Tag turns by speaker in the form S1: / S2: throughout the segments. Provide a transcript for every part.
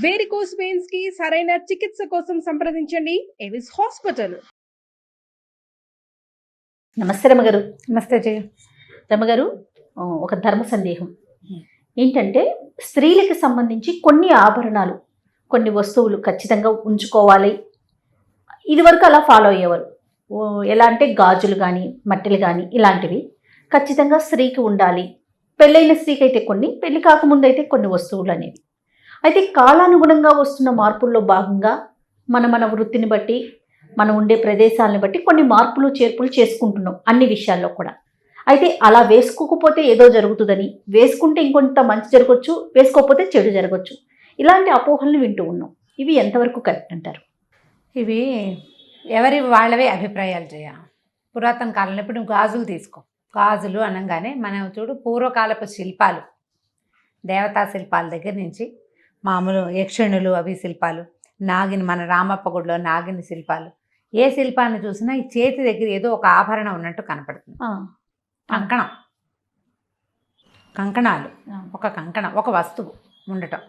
S1: Varicose veins కి సరైన చికిత్స కోసం సంప్రదించండి ఎవిస్ హాస్పిటల్.
S2: నమస్తే రమగారు.
S3: నమస్తే జయ.
S2: రమగారు, ఒక ధర్మ సందేహం ఏంటంటే, స్త్రీలకు సంబంధించి కొన్ని ఆభరణాలు, కొన్ని వస్తువులు ఖచ్చితంగా ఉంచుకోవాలి. ఇదివరకు అలా ఫాలో అయ్యేవారు. ఎలా అంటే గాజులు కానీ, మట్టెలు కానీ, ఇలాంటివి ఖచ్చితంగా స్త్రీకి ఉండాలి. పెళ్ళైన స్త్రీకి అయితే కొన్ని, పెళ్లి కాకముందు అయితే కొన్ని వస్తువులు అనేవి. అయితే కాలానుగుణంగా వస్తున్న మార్పుల్లో భాగంగా మన వృత్తిని బట్టి, మనం ఉండే ప్రదేశాలను బట్టి కొన్ని మార్పులు చేర్పులు చేసుకుంటున్నాం అన్ని విషయాల్లో కూడా. అయితే అలా వేసుకోకపోతే ఏదో జరుగుతుందని, వేసుకుంటే ఇంకొంత మంచి జరగవచ్చు, వేసుకోకపోతే చెడు జరగవచ్చు, ఇలాంటి అపోహలను వింటూ ఉన్నాం. ఇవి ఎంతవరకు కరెక్ట్ అంటారు?
S3: ఇవి ఎవరి వాళ్ళవే అభిప్రాయాలు చేయ. పురాతన కాలంలో ఇప్పుడు నువ్వు గాజులు తీసుకో. గాజులు అనగానే మనం చూడు, పూర్వకాలపు శిల్పాలు, దేవతా శిల్పాల దగ్గర నుంచి మామూలు యక్షిణులు అవి శిల్పాలు, నాగిని, మన రామప్ప గుడిలో నాగిని శిల్పాలు, ఏ శిల్పాన్ని చూసినా ఈ చేతి దగ్గర ఏదో ఒక ఆభరణం ఉన్నట్టు కనపడుతుంది. కంకణాలు, ఒక కంకణం, ఒక వస్తువు ఉండటం.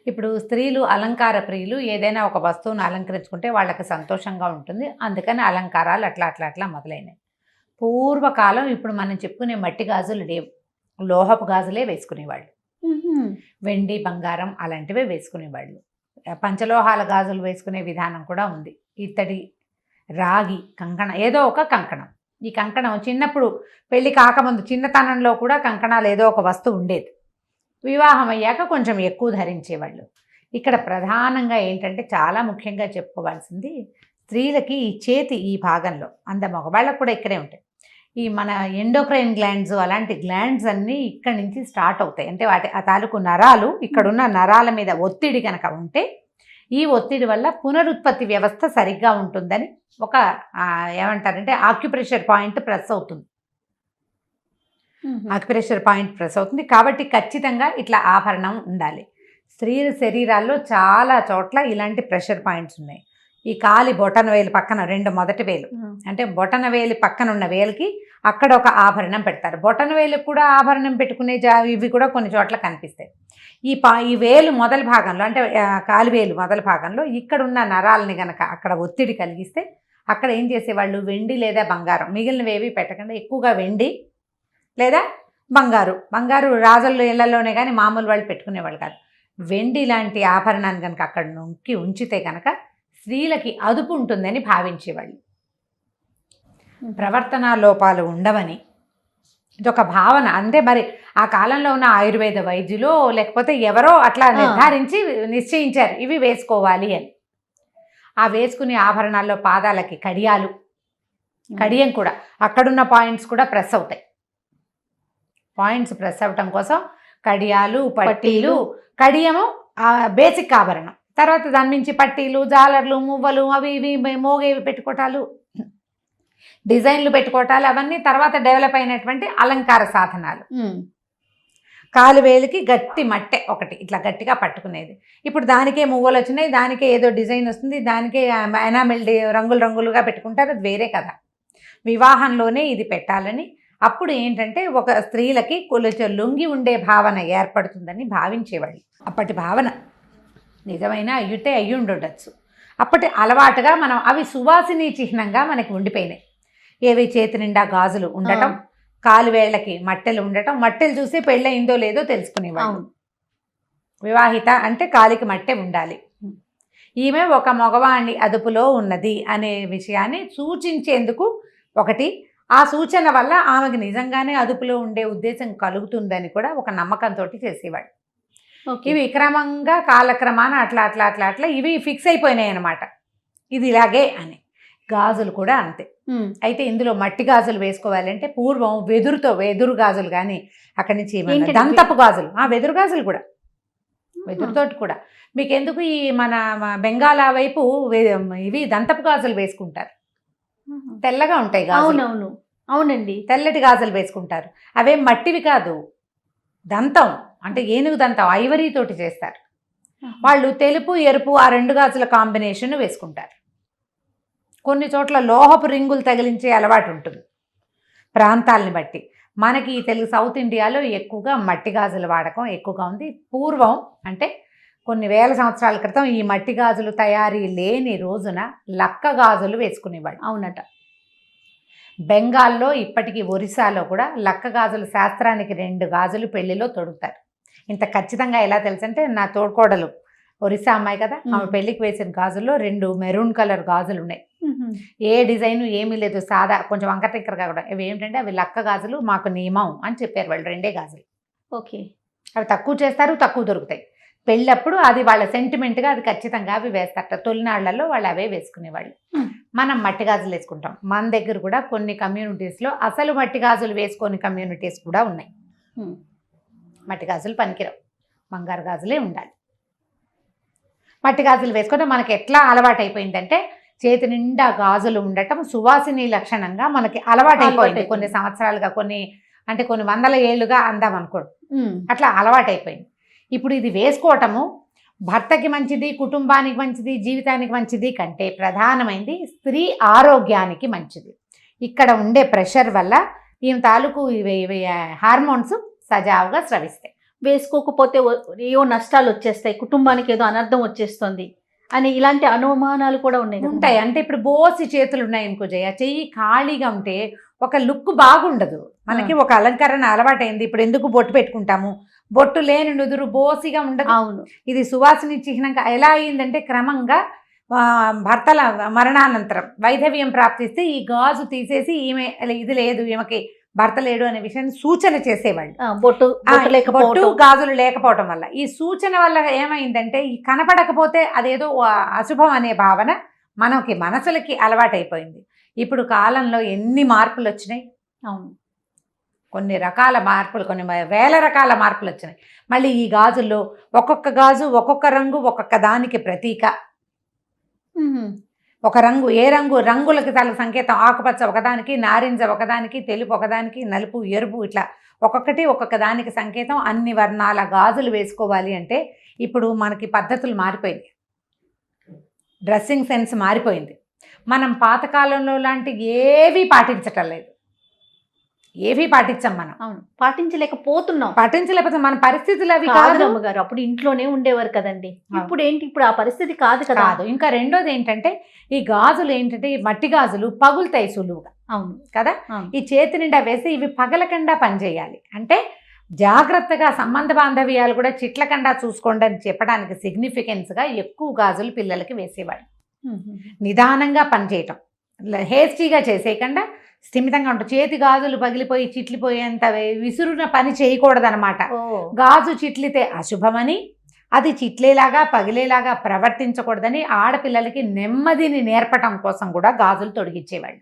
S3: ఇప్పుడు స్త్రీలు అలంకార ప్రియులు, ఏదైనా ఒక వస్తువును అలంకరించుకుంటే వాళ్ళకి సంతోషంగా ఉంటుంది, అందుకని అలంకారాలు అట్లా మొదలైనవి. పూర్వకాలం ఇప్పుడు మనం చెప్పుకునే మట్టి గాజులు లేవు, లోహపు గాజులే వేసుకునేవాళ్ళు. వెండి, బంగారం అలాంటివే వేసుకునేవాళ్ళు. పంచలోహాల గాజులు వేసుకునే విధానం కూడా ఉంది. ఇత్తడి, రాగి కంకణం, ఏదో ఒక కంకణం. ఈ కంకణం చిన్నప్పుడు పెళ్ళి కాకముందు చిన్నతనంలో కూడా కంకణాలు ఏదో ఒక వస్తువు ఉండేది. వివాహం అయ్యాక కొంచెం ఎక్కువ ధరించేవాళ్ళు. ఇక్కడ ప్రధానంగా ఏంటంటే, చాలా ముఖ్యంగా చెప్పుకోవాల్సింది, స్త్రీలకి ఈ చేతి ఈ భాగంలో, మగవాళ్ళకు కూడా ఇక్కడే ఉంటాయి, ఈ మన ఎండోక్రైన్ గ్లాండ్స్, అలాంటి గ్లాండ్స్ అన్నీ ఇక్కడి నుంచి స్టార్ట్ అవుతాయి. అంటే ఆ తాలూకు నరాలు, ఇక్కడున్న నరాల మీద ఒత్తిడి కనుక ఉంటే, ఈ ఒత్తిడి వల్ల పునరుత్పత్తి వ్యవస్థ సరిగ్గా ఉంటుందని ఒక ఏమంటారంటే ఆక్యుప్రెషర్ పాయింట్ ప్రెస్ అవుతుంది. ఆక్యుప్రెషర్ పాయింట్ ప్రెస్ అవుతుంది కాబట్టి ఖచ్చితంగా ఇట్లా ఆభరణం ఉండాలి. స్త్రీల శరీరాల్లో చాలా చోట్ల ఇలాంటి ప్రెషర్ పాయింట్స్ ఉన్నాయి. ఈ కాలి బొటన వేలు పక్కన, రెండు మొదటి వేలు, అంటే బొటన వేలు పక్కన ఉన్న వేలుకి అక్కడ ఒక ఆభరణం పెడతారు. బొటన వేలుకి కూడా ఆభరణం పెట్టుకునే ఇవి కూడా కొన్ని చోట్ల కనిపిస్తాయి. ఈ వేలు మొదల భాగంలో, అంటే కాలివేలు మొదల భాగంలో ఇక్కడ ఉన్న నరాలని కనుక అక్కడ ఒత్తిడి కలిగిస్తే, అక్కడ ఏం చేసేవాళ్ళు, వెండి లేదా బంగారం, మిగిలినవేవి పెట్టకుండా ఎక్కువగా వెండి లేదా బంగారు రాజుల ఇళ్లలోనే కానీ మామూలు వాళ్ళు పెట్టుకునేవాళ్ళు కాదు. వెండి లాంటి ఆభరణాన్ని కనుక అక్కడ నొక్కి ఉంచితే కనుక స్త్రీలకి అదుపు ఉంటుందని భావించేవాళ్ళు. ప్రవర్తన లోపాలు ఉండవని ఇదొక భావన. అంతే. మరి ఆ కాలంలో ఉన్న ఆయుర్వేద వైద్యులు లేకపోతే ఎవరో అట్లా నిర్ధారించి నిశ్చయించారు ఇవి వేసుకోవాలి అని. ఆ వేసుకునే ఆభరణాల్లో పాదాలకి కడియం కూడా, అక్కడున్న పాయింట్స్ కూడా ప్రెస్ అవుతాయి. పాయింట్స్ ప్రెస్ అవ్వటం కోసం కడియాలు, పట్టీలు, కడియము బేసిక్ ఆభరణం, తర్వాత దాని నుంచి పట్టీలు, జాలర్లు, మువ్వలు, అవి ఇవి మోగేవి పెట్టుకోవటాలు, డిజైన్లు పెట్టుకోవటాలు, అవన్నీ తర్వాత డెవలప్ అయినటువంటి అలంకార సాధనాలు. కాలువేలికి గట్టి మట్టె ఒకటి ఇట్లా గట్టిగా పట్టుకునేది. ఇప్పుడు దానికే మువ్వలు వచ్చినాయి, దానికే ఏదో డిజైన్ వస్తుంది, దానికే ఎనామిల్ రంగులుగా పెట్టుకుంటారు, అది వేరే కదా. వివాహంలోనే ఇది పెట్టాలని, అప్పుడు ఏంటంటే ఒక స్త్రీలకి కొంచెం లొంగి ఉండే భావన ఏర్పడుతుందని భావించేవాళ్ళు. అప్పటి భావన నిజమైన అయ్యి ఉండొచ్చు. అప్పటి అలవాటుగా మనం అవి సువాసిని చిహ్నంగా మనకి ఉండిపోయినాయి. ఏవి, చేతి నిండా గాజులు ఉండటం, కాలువేళ్లకి మట్టెలు ఉండటం, మట్టెలు చూసి పెళ్ళయిందో లేదో తెలుసుకునేవాళ్ళు. వివాహిత అంటే కాలికి మట్టె ఉండాలి, ఈమె ఒక మగవాణ్ణి అదుపులో ఉన్నది అనే విషయాన్ని సూచించేందుకు ఒకటి. ఆ సూచన వల్ల ఆమెకు నిజంగానే అదుపులో ఉండే ఉద్దేశం కలుగుతుందని కూడా ఒక నమ్మకంతో చేసేవాడు. ఇవి క్రమంగా కాలక్రమాన అట్లా ఇవి ఫిక్స్ అయిపోయినాయి అన్నమాట, ఇది ఇలాగే అని. గాజులు కూడా అంతే. అయితే ఇందులో మట్టి గాజులు వేసుకోవాలంటే పూర్వం వెదురు గాజులు, కానీ అక్కడి నుంచి దంతపు గాజులు, వెదురు గాజులు కూడా, వెదురుతోటి కూడా. మీకు ఎందుకు ఈ మన బెంగాల్ వైపు ఇవి దంతపు గాజులు వేసుకుంటారు, తెల్లగా ఉంటాయి గాజులు.
S2: అవునండి,
S3: తెల్లటి గాజులు వేసుకుంటారు. అవే మట్టివి కాదు, దంతం, అంటే ఏనుగు దంతం, ఐవరీ తోటి చేస్తారు వాళ్ళు. తెలుపు, ఎరుపు ఆ రెండు గాజుల కాంబినేషన్ వేసుకుంటారు. కొన్ని చోట్ల లోహపు రింగులు తగిలించే అలవాటు ఉంటుంది ప్రాంతాలని బట్టి. మనకి తెలుగు సౌత్ ఇండియాలో ఎక్కువగా మట్టి గాజుల వాడకం ఎక్కువగా ఉంది. పూర్వం అంటే కొన్ని వేల సంవత్సరాల క్రితం ఈ మట్టి గాజులు తయారీ లేని రోజున లక్క గాజులు వేసుకునేవాళ్ళు.
S2: అవునట.
S3: బెంగాల్లో ఇప్పటికీ ఒరిస్సాలో కూడా లక్క గాజులు శాస్త్రానికి 2 గాజులు పెళ్లిలో తొడుగుతారు. ఇంత ఖచ్చితంగా ఎలా తెలుసు అంటే నా తోడుకోడలు ఒరిస్సా అమ్మాయి కదా, ఆమె పెళ్లికి వేసిన గాజుల్లో 2 మెరూన్ కలర్ గాజులు ఉన్నాయి. ఏ డిజైన్ ఏమీ లేదు, సాదా కొంచెం వంకటింకరగా కూడా. అవి ఏంటంటే అవి లక్క గాజులు, మాకు నియమం అని చెప్పారు వాళ్ళు. 2 గాజులు.
S2: ఓకే.
S3: అవి తక్కువ చేస్తారు, తక్కువ దొరుకుతాయి. పెళ్ళప్పుడు అది వాళ్ళ సెంటిమెంట్గా అది ఖచ్చితంగా అవి వేస్తారట. తొలినాళ్లలో వాళ్ళు అవే వేసుకునేవాళ్ళు. మనం మట్టి గాజులు వేసుకుంటాం. మన దగ్గర కూడా కొన్ని కమ్యూనిటీస్లో అసలు మట్టి గాజులు వేసుకొని కమ్యూనిటీస్ కూడా ఉన్నాయి. మట్టి గాజులు పనికిరావు, బంగారు గాజులే ఉండాలి. మట్టి గాజులు వేసుకుంటే మనకి ఎట్లా అలవాటు అయిపోయిందంటే చేతి నిండా గాజులు ఉండటం సువాసిని లక్షణంగా మనకి అలవాటు అయిపోయింది. కొన్ని సంవత్సరాలుగా, కొన్ని వందల ఏళ్ళుగా అందాం అనుకోండి, అట్లా అలవాటు అయిపోయింది. ఇప్పుడు ఇది వేసుకోవటము భర్తకి మంచిది, కుటుంబానికి మంచిది, జీవితానికి మంచిది కంటే ప్రధానమైనది స్త్రీ ఆరోగ్యానికి మంచిది. ఇక్కడ ఉండే ప్రెషర్ వల్ల ఈమె తాలూకు హార్మోన్స్ సజావుగా స్రవిస్తాయి.
S2: వేసుకోకపోతే ఏవో నష్టాలు వచ్చేస్తాయి, కుటుంబానికి ఏదో అనర్థం వచ్చేస్తుంది అని ఇలాంటి అనుమానాలు కూడా ఉంటాయి.
S3: అంటే ఇప్పుడు బోసి చేతులు ఉన్నాయి అనుకో జయ, చెయ్యి ఖాళీగా ఉంటే ఒక లుక్ బాగుండదు మనకి. ఒక అలంకరణ అలవాటైంది. ఇప్పుడు ఎందుకు బొట్టు పెట్టుకుంటాము, బొట్టు లేని నుదురు బోసిగా ఉండదు.
S2: అవును.
S3: ఇది సువాసిని చిహ్నంగా ఎలా అయిందంటే క్రమంగా భర్తల మరణానంతరం వైధవ్యం ప్రాప్తిస్తే ఈ గాజు తీసేసి ఈమె ఇది లేదు, ఈమెకి భర్త లేడు అనే విషయాన్ని సూచన చేసేవాళ్ళు. బొట్టు గాజులు లేకపోవటం వల్ల ఈ సూచన వల్ల ఏమైందంటే ఈ కనపడకపోతే అదేదో అశుభం అనే భావన మనకి మనసులకి అలవాటైపోయింది. ఇప్పుడు కాలంలో ఎన్ని మార్పులు వచ్చినాయి.
S2: అవును,
S3: కొన్ని రకాల మార్పులు, కొన్ని వేల రకాల మార్పులు వచ్చినాయి. మళ్ళీ ఈ గాజుల్లో ఒక్కొక్క గాజు ఒక్కొక్క రంగు ఒక్కొక్క దానికి ప్రతీక. ఒక రంగు ఏ రంగు, రంగులకి తల సంకేతం. ఆకుపచ్చ ఒకదానికి, నారింజ ఒకదానికి, తెలుపు ఒకదానికి, నలుపు ఎరుపు, ఇట్లా ఒక్కొక్కటి ఒక్కొక్క దానికి సంకేతం. అన్ని వర్ణాల గాజులు వేసుకోవాలి అంటే ఇప్పుడు మనకి పద్ధతులు మారిపోయింది, డ్రెస్సింగ్ సెన్స్ మారిపోయింది. మనం పాతకాలంలో లాంటి ఏవి పాటించటం లేదు, ఏవి పాటించాం మనం.
S2: అవును, పాటించలేకపోతున్నాం.
S3: పాటించలేకపోతే మన పరిస్థితులు అవి
S2: కాదు అమ్మగారు. అప్పుడు ఇంట్లోనే ఉండేవారు కదండి. ఇప్పుడు ఏంటి, ఇప్పుడు ఆ పరిస్థితి కాదు కదా.
S3: కాదు. ఇంకా రెండోది ఏంటంటే ఈ గాజులు ఏంటంటే ఈ మట్టి గాజులు పగులుతాయి సులువుగా.
S2: అవును
S3: కదా. ఈ చేతి నిండా వేసి ఇవి పగలకుండా పనిచేయాలి అంటే జాగ్రత్తగా సంబంధ బాంధవ్యాలు కూడా చిట్లకుండా చూసుకోండి అని చెప్పడానికి సిగ్నిఫికెన్స్గా ఎక్కువ గాజులు పిల్లలకి వేసేవాడు. నిదానంగా పనిచేయటం, హేస్టీగా చేసేయకుండా స్థిమితంగా ఉంటుంది. చేతి గాజులు పగిలిపోయి చిట్లిపోయేంత విసురున పని చేయకూడదనమాట. గాజు చిట్లితే అశుభమని, అది చిట్లేలాగా పగిలేలాగా ప్రవర్తించకూడదని ఆడపిల్లలకి నెమ్మదిని నేర్పటం కోసం కూడా గాజులు తొడిగించేవాళ్ళు.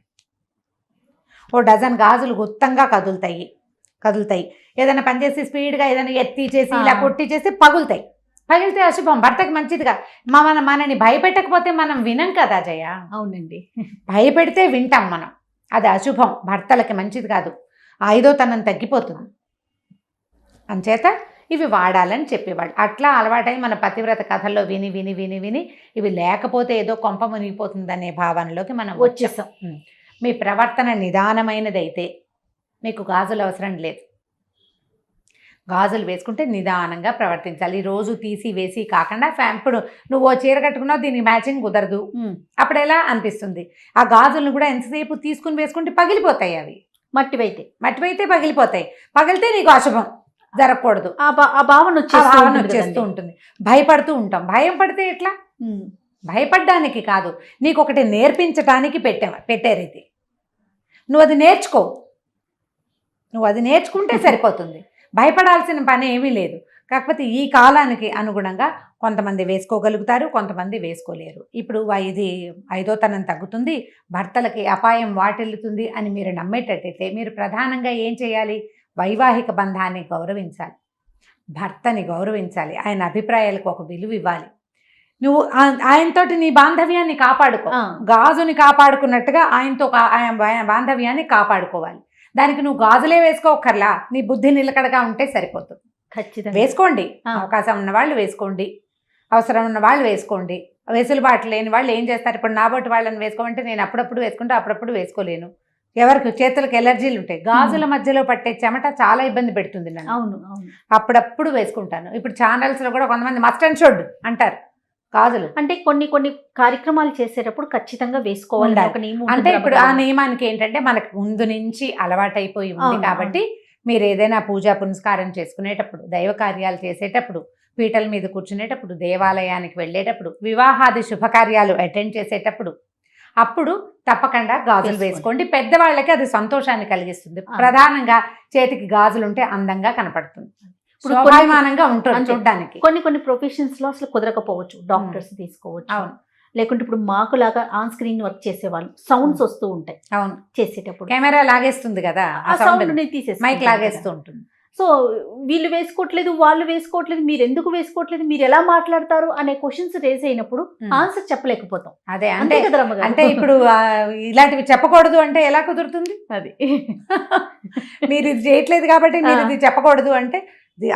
S3: ఓ డజన్ గాజులు గుత్తంగా కదులుతాయి. ఏదైనా పనిచేసి స్పీడ్గా ఏదైనా ఎత్తి చేసి ఇలా కొట్టి చేసి పగులుతాయి. పగిలితే అశుభం, భర్తకి మంచిదిగా. మనని భయపెట్టకపోతే మనం వినం కదా జయ.
S2: అవునండి,
S3: భయపెడితే వింటాం మనం. అది అశుభం, భర్తలకి మంచిది కాదు, ఐదోతనం తగ్గిపోతుంది. అంచేత ఇవి వాడాలని చెప్పేవాళ్ళు. అట్లా అలవాటై మన పతివ్రత కథల్లో విని విని విని విని ఇవి లేకపోతే ఏదో కొంప మునిగిపోతుందనే భావనలోకి మనం వచ్చేసాం. మీ ప్రవర్తన నిదానమైనదైతే మీకు గాజులు అవసరం లేదు. గాజులు వేసుకుంటే నిదానంగా ప్రవర్తించాలి. రోజు తీసి వేసి కాకుండా ఇప్పుడు నువ్వు ఓ చీర కట్టుకున్నావు, దీనికి మ్యాచింగ్ కుదరదు, అప్పుడు ఎలా అనిపిస్తుంది? ఆ గాజులను కూడా ఎంతసేపు తీసుకుని వేసుకుంటే పగిలిపోతాయి. అవి మట్టివైతే పగిలిపోతాయి. పగిలితే నీకు అశుభం, జరగకూడదు.
S2: ఆ భావన
S3: వచ్చేస్తూ ఉంటుంది. భయపడుతూ ఉంటాం. భయం పడితే ఎట్లా? భయపడ్డానికి కాదు, నీకు ఒకటి నేర్పించటానికి పెట్టారు ఇది. నువ్వు అది నేర్చుకుంటే సరిపోతుంది. భయపడాల్సిన పని ఏమీ లేదు. కాకపోతే ఈ కాలానికి అనుగుణంగా కొంతమంది వేసుకోగలుగుతారు, కొంతమంది వేసుకోలేరు. ఇప్పుడు ఇది ఐదోతనం తగ్గుతుంది, భర్తలకి అపాయం వాటిల్లుతుంది అని మీరు నమ్మేటట్టయితే మీరు ప్రధానంగా ఏం చేయాలి? వైవాహిక బంధాన్ని గౌరవించాలి, భర్తని గౌరవించాలి, ఆయన అభిప్రాయాలకు ఒక విలువ ఇవ్వాలి. నువ్వు ఆయనతోటి నీ బాంధవ్యాన్ని కాపాడుకో, గాజుని కాపాడుకున్నట్టుగా ఆయనతో బాంధవ్యాన్ని కాపాడుకోవాలి. దానికి నువ్వు గాజులే వేసుకోకర్లా, నీ బుద్ధి నిలకడగా ఉంటే సరిపోతుంది.
S2: ఖచ్చితంగా
S3: వేసుకోండి, అవకాశం ఉన్న వాళ్ళు వేసుకోండి, అవసరం ఉన్న వాళ్ళు వేసుకోండి. వెసులుబాటు లేని వాళ్ళు ఏం చేస్తారు? ఇప్పుడు నా బొట్టు వాళ్ళని వేసుకోమంటే నేను అప్పుడప్పుడు వేసుకుంటే అప్పుడప్పుడు వేసుకోలేను. ఎవరికి చేతులకు ఎలర్జీలు ఉంటాయి, గాజుల మధ్యలో పట్టే చెమట చాలా ఇబ్బంది పెడుతుంది నన్ను.
S2: అవును అవును.
S3: అప్పుడప్పుడు వేసుకుంటాను. ఇప్పుడు ఛానల్స్ లో కూడా కొంతమంది మస్ట్ అండ్ షుడ్ అంటారు గాజులు.
S2: అంటే కొన్ని కొన్ని కార్యక్రమాలు చేసేటప్పుడు ఖచ్చితంగా వేసుకోవాలి
S3: ఉండాలి.
S2: ఒక నియమం
S3: అంటే
S2: ఉంటుంది
S3: ఇప్పుడు ఆ
S2: రమగారు.
S3: నియమానికి ఏంటంటే మనకు ముందు నుంచి అలవాటైపోయి ఉంది
S2: అవును,
S3: కాబట్టి మీరు ఏదైనా పూజా పునస్కారం చేసుకునేటప్పుడు, దైవ కార్యాలు చేసేటప్పుడు, పీటల మీద కూర్చునేటప్పుడు, దేవాలయానికి వెళ్ళేటప్పుడు, వివాహాది శుభకార్యాలు అటెండ్ చేసేటప్పుడు అప్పుడు తప్పకుండా గాజులు
S2: వేసుకోండి.
S3: వేసుకోండి. పెద్దవాళ్ళకి అది సంతోషాన్ని కలిగిస్తుంది.
S2: ఆ.
S3: ప్రధానంగా చేతికి గాజులు ఉంటే అందంగా కనపడుతుంది,
S2: ఇప్పుడు
S3: శోభాయమానంగా ఉంటుంది
S2: అంతే.
S3: చూడ్డానికి.
S2: కొన్ని ప్రొఫెషన్స్ లో అసలు కుదరకపోవచ్చు, డాక్టర్స్ తీసుకోవచ్చు.
S3: అవును
S2: లేకుంటే ఇప్పుడు మాకులాగా ఆన్ స్క్రీన్ వర్క్ చేసేవాళ్ళు సౌండ్స్ వస్తూ ఉంటాయి
S3: అవును.
S2: చేసేటప్పుడు,
S3: కెమెరా లాగేస్తుంది కదా,
S2: ఆ సౌండ్ తీసేసి
S3: మైక్ లాగేస్తూ ఉంటుంది.
S2: సో వీళ్ళు వేసుకోవట్లేదు, వాళ్ళు వేసుకోవట్లేదు, మీరు ఎందుకు వేసుకోవట్లేదు, మీరు ఎలా మాట్లాడతారు అనే క్వశ్చన్స్ రేజ్ అయినప్పుడు ఆన్సర్ చెప్పలేకపోతాం.
S3: అదే
S2: అంతే
S3: అంటే
S2: కదా రమ్మగారు?
S3: అంటే ఇప్పుడు ఇలాంటివి చెప్పకూడదు అంటే ఎలా కుదురుతుంది?
S2: అది
S3: మీరు ఇది చేయట్లేదు కాబట్టి మీరు ఇది చెప్పకూడదు అంటే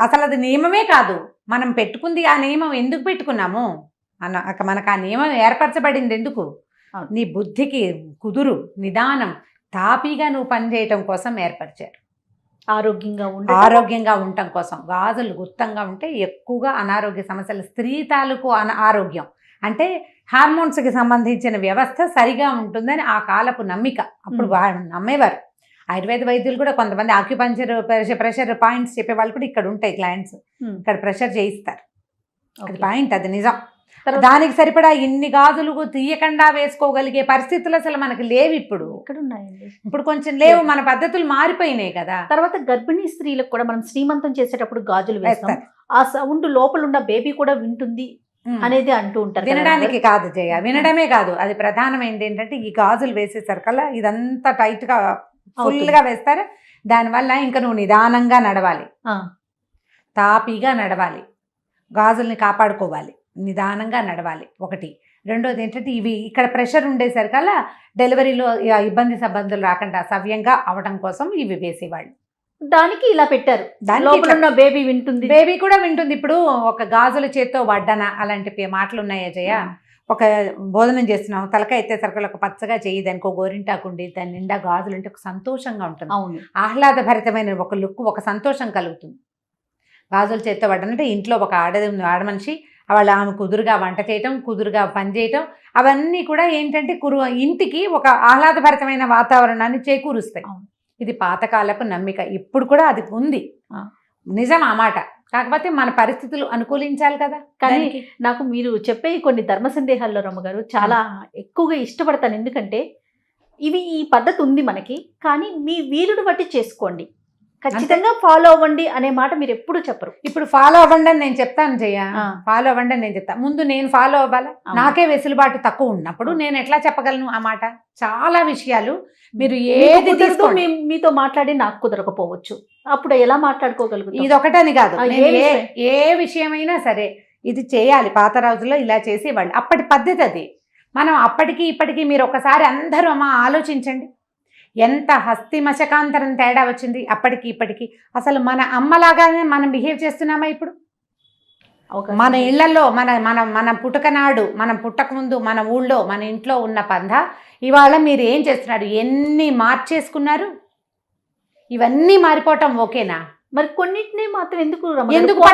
S3: అసలు అది నియమమే కాదు. మనం పెట్టుకుంది ఆ నియమం ఎందుకు పెట్టుకున్నాము మనకు ఆ నియమం ఏర్పరచబడింది ఎందుకు?
S2: అవును.
S3: నీ బుద్ధికి కుదురు, నిదానం, తాపీగా నువ్వు పనిచేయటం కోసం ఏర్పరిచారు. ఆరోగ్యంగా ఉండటం కోసం. గాజులు గుత్తంగా ఉంటే ఎక్కువగా అనారోగ్య సమస్యలు, స్త్రీ తాలూకు ఆరోగ్యం అంటే హార్మోన్స్కి సంబంధించిన వ్యవస్థ సరిగా ఉంటుందని ఆ కాలపు నమ్మిక. అప్పుడు నమ్మేవారు. ఆయుర్వేద వైద్యులు కూడా కొంతమంది ఆక్యుపంచర్, ప్రెషర్ పాయింట్స్ చెప్పే వాళ్ళు కూడా ఇక్కడ ఉంటాయి క్లయింట్స్. ఇక్కడ ప్రెషర్ చేయిస్తారు. అది పాయింట్, అది నిజం. దానికి సరిపడా ఇన్ని గాజులు తీయకుండా వేసుకోగలిగే పరిస్థితులు అసలు మనకి లేవు ఇప్పుడు. ఇప్పుడు కొంచెం లేవు, మన పద్ధతులు మారిపోయినాయి కదా.
S2: తర్వాత గర్భిణీ స్త్రీలకు కూడా మనం శ్రీమంతం చేసేటప్పుడు గాజులు వేస్తాం, ఆ సౌండ్ లోపల ఉన్న బేబీ కూడా వింటుంది అనేది అంటూ ఉంటారు.
S3: వినడానికి కాదు జయ, వినడమే కాదు, అది ప్రధానమైనది ఏంటంటే ఈ గాజులు వేసేసరికల్లా ఇదంతా టైట్ గా ఫుల్ గా వేస్తారు. దానివల్ల ఇంకా నువ్వు నిదానంగా నడవాలి, తాపీగా నడవాలి, గాజుల్ని కాపాడుకోవాలి, నిదానంగా నడవాలి. ఒకటి. రెండోది ఏంటంటే ఇవి ఇక్కడ ప్రెషర్ ఉండేసరికల్లా డెలివరీలో ఇబ్బంది సంబంధాలు రాకుండా సవ్యంగా అవడం కోసం ఇవి వేసేవాళ్ళు.
S2: దానికి ఇలా పెట్టారు, లోపల ఉన్న బేబీ వింటుంది,
S3: బేబీ కూడా వింటుంది. ఇప్పుడు ఒక గాజుల చేత్తో వడ్డన అలాంటి మాటలు ఉన్నాయా జయ? ఒక భోజనం చేస్తున్నాం, తలకాయ ఎత్తేసరికి ఒక పచ్చగా చేయదనుకో, గోరింటాకుండి దాని నిండా గాజులు ఉంటే ఒక సంతోషంగా ఉంటుంది.
S2: అవును,
S3: ఆహ్లాదభరితమైన ఒక లుక్, ఒక సంతోషం కలుగుతుంది. గాజుల చేత్తో వడ్డనంటే ఇంట్లో ఒక ఆడమనిషి ఆమె కుదురుగా వంట చేయటం, కుదురుగా పని చేయటం, అవన్నీ కూడా ఏంటంటే ఇంటికి ఒక ఆహ్లాదభరితమైన వాతావరణాన్ని చేకూరుస్తాయి. ఇది పాతకాలపు నమ్మిక, ఇప్పుడు కూడా అది ఉంది, నిజం ఆ మాట. కాకపోతే మన పరిస్థితులు అనుకూలించాలి కదా.
S2: కానీ నాకు మీరు చెప్పే కొన్ని ధర్మ సందేహాల్లో రమ్మగారు చాలా ఎక్కువగా ఇష్టపడతాను. ఎందుకంటే ఈ పద్ధతి ఉంది మనకి, కానీ మీ వీలుని బట్టి చేసుకోండి, ఖచ్చితంగా ఫాలో అవ్వండి అనే మాట మీరు ఎప్పుడు చెప్పరు.
S3: ఇప్పుడు ఫాలో అవ్వండి అని నేను చెప్తాను జయ, ఫాలో అవ్వండి అని నేను చెప్తాను. ముందు నేను ఫాలో అవ్వాలా? నాకే వెసులుబాటు తక్కువ ఉన్నప్పుడు నేను ఎట్లా చెప్పగలను ఆ మాట? చాలా విషయాలు మీరు ఏది తీసుకోండి,
S2: మీతో మాట్లాడి నాకు కుదరకపోవచ్చు, అప్పుడు ఎలా మాట్లాడుకోగలుగుతాం?
S3: ఇది ఒకటని కాదు, ఏ విషయమైనా సరే ఇది చేయాలి. పాత రోజుల్లో ఇలా చేసేవాళ్ళు, అప్పటి పద్ధతి అది. మనం అప్పటికి ఇప్పటికీ మీరు ఒకసారి అందరూ ఆలోచించండి, ఎంత హస్తి మశకాంతరం తేడా వచ్చింది అప్పటికి ఇప్పటికి. అసలు మన అమ్మలాగానే మనం బిహేవ్ చేస్తున్నామా ఇప్పుడు? మన ఇళ్లలో మన పుట్టకనాడు, మనం పుట్టకముందు మన ఊళ్ళో మన ఇంట్లో ఉన్న పంద ఇవాళ మీరు ఏం చేస్తున్నారు, ఎన్ని మార్చేసుకున్నారు? ఇవన్నీ మారిపోవటం ఓకేనా?
S2: మరి కొన్నిటిని మాత్రం
S3: ఎందుకు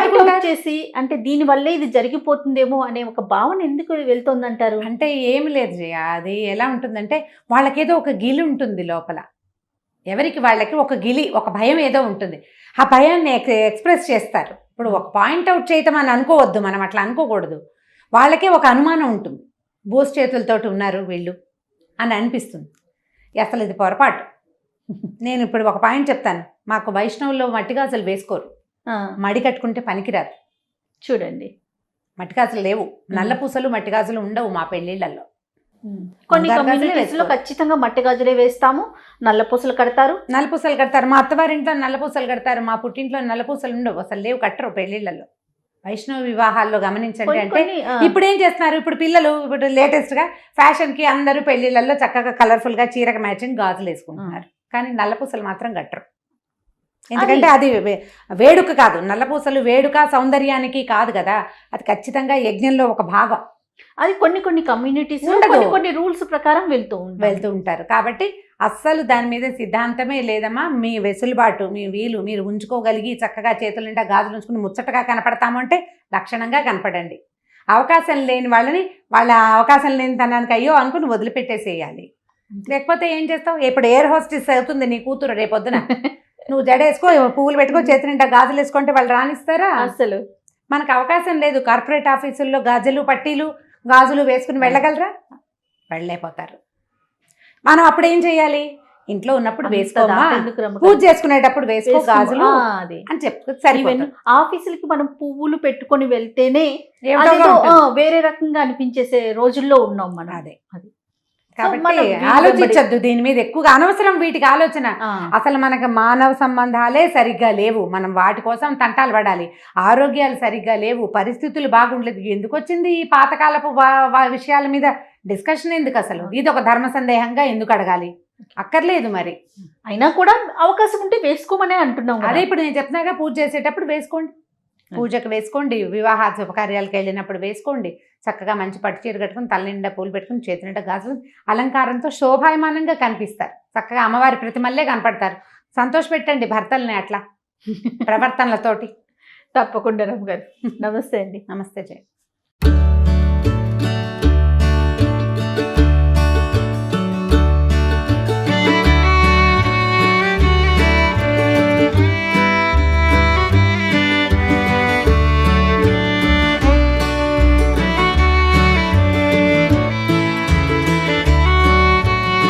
S2: చేసి అంటే దీని వల్లే ఇది జరిగిపోతుందేమో అనే ఒక భావన ఎందుకు వెళ్తుందంటారు?
S3: అంటే ఏమి లేదు జయ, అది ఎలా ఉంటుందంటే వాళ్ళకేదో ఒక గిలి ఉంటుంది లోపల, ఎవరికి వాళ్ళకి ఒక గిలి, ఒక భయం ఏదో ఉంటుంది. ఆ భయాన్ని ఎక్స్ప్రెస్ చేస్తారు. ఇప్పుడు ఒక పాయింట్అవుట్ చేయటం అని అనుకోవద్దు, మనం అట్లా అనుకోకూడదు. వాళ్ళకే ఒక అనుమానం ఉంటుంది, బోస్ చేతులతోటి ఉన్నారు వీళ్ళు అని అనిపిస్తుంది. అసలు ఇది పొరపాటు. నేను ఇప్పుడు ఒక పాయింట్ చెప్తాను, మాకు వైష్ణవుల్లో మట్టిగాజులు వేసుకోరు, మడి కట్టుకుంటే పనికిరాదు.
S2: చూడండి,
S3: మట్టిగాజులు లేవు, నల్ల పూసలు మట్టిగాజులు ఉండవు మా పెళ్లిళ్లలో.
S2: కొన్ని కమ్యూనిటీస్ లో ఖచ్చితంగా మట్టి గాజులే వేస్తాము, నల్ల పూసలు కడతారు.
S3: మా అత్తవారింట్లో నల్ల పూసలు కడతారు, మా పుట్టింట్లో నల్ల పూసలు ఉండవు, అసలు లేవు, కట్టరు పెళ్లిళ్లలో. వైష్ణవ వివాహాల్లో గమనించండి. అంటే ఇప్పుడు ఏం చేస్తున్నారు, ఇప్పుడు పిల్లలు ఇప్పుడు లేటెస్ట్ గా ఫ్యాషన్ కి అందరూ పెళ్లిళ్లలో చక్కగా కలర్ఫుల్ గా చీరకు మ్యాచింగ్ గాజులు వేసుకుంటున్నారు, కానీ నల్లపూసలు మాత్రం కట్టరు. ఎందుకంటే అది వేడుక కాదు, నల్లపూసలు వేడుక సౌందర్యానికి కాదు కదా, అది ఖచ్చితంగా యజ్ఞంలో ఒక భాగం.
S2: అది కొన్ని కొన్ని కమ్యూనిటీస్
S3: ఉండదు.
S2: కొన్ని కొన్ని రూల్స్ ప్రకారం వెళ్తూ
S3: ఉంటారు. కాబట్టి అస్సలు దాని మీద సిద్ధాంతమే లేదమ్మా. మీ వెసులుబాటు, మీ వీలు, మీరు ఉంచుకోగలిగి చక్కగా చేతుల నిండా గాజులు ఉంచుకుని ముచ్చటగా కనపడతాము అంటే లక్షణంగా కనపడండి. అవకాశం లేని వాళ్ళని వాళ్ళ అవకాశం లేని తనానికి అయ్యో అనుకుని వదిలిపెట్టేసేయాలి. లేకపోతే ఏం చేస్తావు? ఇప్పుడు ఎయిర్ హోస్టెస్ అవుతుంది నీ కూతురు రేపొద్దున. నువ్వు జడేసుకో, పువ్వులు పెట్టుకో, చేతి నిండా గాజులు వేసుకుంటే వాళ్ళు రానిస్తారా?
S2: అసలు
S3: మనకు అవకాశం లేదు. కార్పొరేట్ ఆఫీసుల్లో గాజులు, పట్టీలు, గాజులు వేసుకుని వెళ్ళగలరా? వెళ్ళలేకపోతారు. మనం అప్పుడు ఏం చేయాలి? ఇంట్లో ఉన్నప్పుడు వేసుకోమా, పూజ చేసుకునేటప్పుడు వేసుకో గాజులు అని చెప్తే సరిపోతుంది.
S2: ఆఫీసులకి మనం పువ్వులు పెట్టుకొని వెళ్తేనే
S3: ఏమిటోగా
S2: అదేదో,
S3: ఉంటుంది.
S2: వేరే రకంగా అనిపించేసే రోజుల్లో ఉన్నాం మనం.
S3: అదే
S2: అది
S3: కాబట్టి
S2: మనం వీటి
S3: ఆలోచించద్దు దీని మీద ఎక్కువగా, అనవసరం వీటికి ఆలోచన.
S2: ఆ,
S3: అసలు మనకు మానవ సంబంధాలే సరిగ్గా లేవు, మనం వాటి కోసం తంటాలు పడాలి. ఆరోగ్యాలు సరిగ్గా లేవు, పరిస్థితులు బాగుండలేదు. ఎందుకు వచ్చింది ఈ పాతకాలపు విషయాల మీద డిస్కషన్? ఎందుకు అసలు? ఇది ఒక ధర్మ సందేహంగా ఎందుకు అడగాలి? అక్కర్లేదు మరి.
S2: అయినా కూడా అవకాశం ఉంటే వేసుకోమనే అంటున్నాం కదా.
S3: అదే ఇప్పుడు నేను చెప్తున్నాగా, పూజ చేసేటప్పుడు వేసుకోండి, పూజకు వేసుకోండి, వివాహ శుభకార్యాలకు వెళ్ళినప్పుడు వేసుకోండి. చక్కగా మంచి పట్టు చీర కట్టుకుని, తల నిండా పూలు పెట్టుకుని, చేతి నిండా గాజులు, అలంకారంతో శోభాయమానంగా కనిపిస్తారు. చక్కగా అమ్మవారి ప్రతిమల్లే కనపడతారు. సంతోషపెట్టండి భర్తల్ని అట్లా ప్రవర్తనలతోటి.
S2: తప్పకుండా రమ్మ గారు. నమస్తే అండి.
S3: నమస్తే జయ.